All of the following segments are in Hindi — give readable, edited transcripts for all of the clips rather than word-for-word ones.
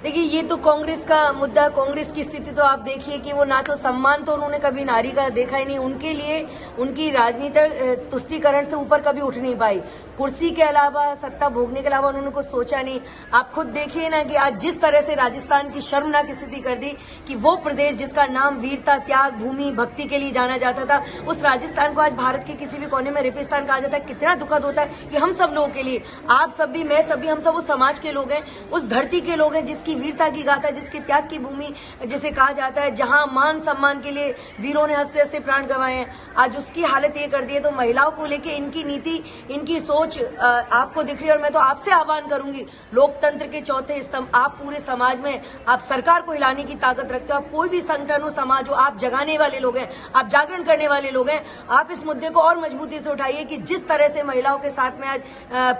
देखिए, ये तो कांग्रेस का मुद्दा, कांग्रेस की स्थिति तो आप देखिए कि वो ना तो सम्मान तो उन्होंने कभी नारी का देखा ही नहीं, उनके लिए उनकी राजनीतिक तुष्टीकरण से ऊपर कभी उठ नहीं पाई। कुर्सी के अलावा, सत्ता भोगने के अलावा उन्होंने कुछ सोचा नहीं। आप खुद देखिए ना कि आज जिस तरह से राजस्थान की शर्मनाक स्थिति कर दी कि वो प्रदेश जिसका नाम वीरता, त्याग, भूमि, भक्ति के लिए जाना जाता था, उस राजस्थान को आज भारत के किसी भी कोने में रेगिस्तान कहा जाता है। कितना दुखद होता है कि हम सब लोगों के लिए, आप सब भी, मैं सब भी, हम सब उस समाज के लोग हैं, उस धरती के लोग हैं जिसकी वीरता की गाथा, जिसके त्याग की भूमि जिसे कहा जाता है, जहां मान सम्मान के लिए वीरों ने हंसते हंसते प्राण गंवाए हैं, आज उसकी हालत ये कर दी है। तो महिलाओं को लेके इनकी नीति, इनकी सोच आपको दिख रही है। और मैं तो आपसे आह्वान करूंगी, लोकतंत्र के चौथे स्तंभ आप पूरे समाज में, आप सरकार को हिलाने की ताकत रखते हो। आप कोई भी संगठन हो, समाज हो, आप जगाने वाले लोग हैं, आप जागरण करने वाले लोग हैं। आप इस मुद्दे को और मजबूती से उठाइए कि जिस तरह से महिलाओं के साथ में आज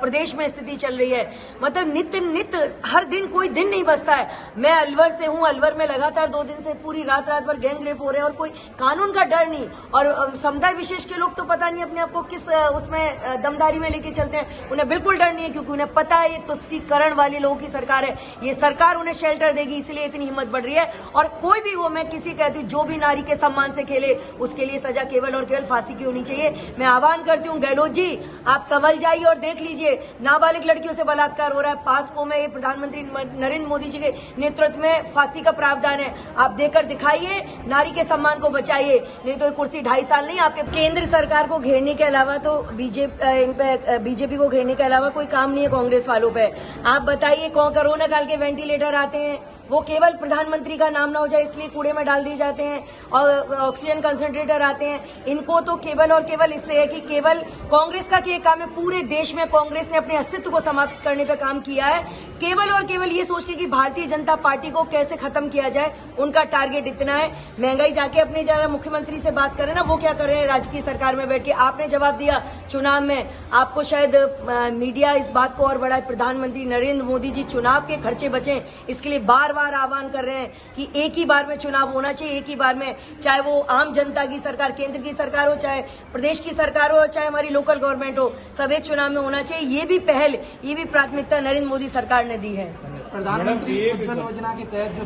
प्रदेश में स्थिति चल रही है, मतलब नित्य हर दिन कोई दिन नहीं बचता है। मैं अलवर से हूं, अलवर में लगातार 2 दिन से पूरी रात भर गैंग रेप हो रहे हैं और कोई कानून का डर नहीं। और समुदाय विशेष के लोग तो पता नहीं अपने आप को किस उसमें दमदारी में लेके चलते हैं, उन्हें बिल्कुल डर नहीं है, क्योंकि उन्हें पता है ये तुष्टीकरण वाले लोगों की सरकार है, ये सरकार उन्हें शेल्टर देगी, इसलिए इतनी हिम्मत बढ़ रही है। और कोई भी हो, मैं किसी कहती हूँ, जो भी नारी के सम्मान से खेले उसके लिए सजा केवल और केवल फांसी की होनी चाहिए। मैं आह्वान करती हूँ, गहलोत जी आप संभल जाइए और देख लीजिए, नाबालिग लड़कियों से बलात्कार हो रहा है। पास्को में ये प्रधानमंत्री नरेंद्र मोदी जी के नेतृत्व में फांसी का प्रावधान है, आप देकर दिखाइए, नारी के सम्मान को बचाइए, नहीं तो कुर्सी 2.5 साल नहीं आपके। केंद्र सरकार को घेरने के अलावा तो बीजेपी को घेरने के अलावा कोई काम नहीं है कांग्रेस वालों पे। आप बताइए, कोरोना काल के वेंटिलेटर आते हैं, वो केवल प्रधानमंत्री का नाम ना हो जाए इसलिए कूड़े में डाल दिए जाते हैं, और ऑक्सीजन कंसंट्रेटर आते हैं। इनको तो केवल और केवल इससे है कि केवल कांग्रेस का क्या काम है, पूरे देश में कांग्रेस ने अपने अस्तित्व को समाप्त करने पे काम किया है, केवल और केवल ये सोच के कि भारतीय जनता पार्टी को कैसे खत्म किया जाए, उनका टारगेट इतना है। महंगाई जाके अपने जरा मुख्यमंत्री से बात करें ना, वो क्या कर रहे हैं राजकीय सरकार में बैठ के। आपने जवाब दिया चुनाव में, आपको शायद मीडिया इस बात को और बढ़ाए, प्रधानमंत्री नरेंद्र मोदी जी चुनाव के खर्चे बचें, इसके लिए बार बार आह्वान कर रहे हैं कि एक ही बार में चुनाव होना चाहिए, एक ही बार में, चाहे वो आम जनता की सरकार, केंद्र की सरकार हो, चाहे प्रदेश की सरकार हो, चाहे हमारी लोकल गवर्नमेंट हो, सब एक चुनाव में होना चाहिए। ये भी पहल, ये भी प्राथमिकता नरेंद्र मोदी सरकार ने दी है। प्रधानमंत्री उज्ज्वला योजना के तहत जो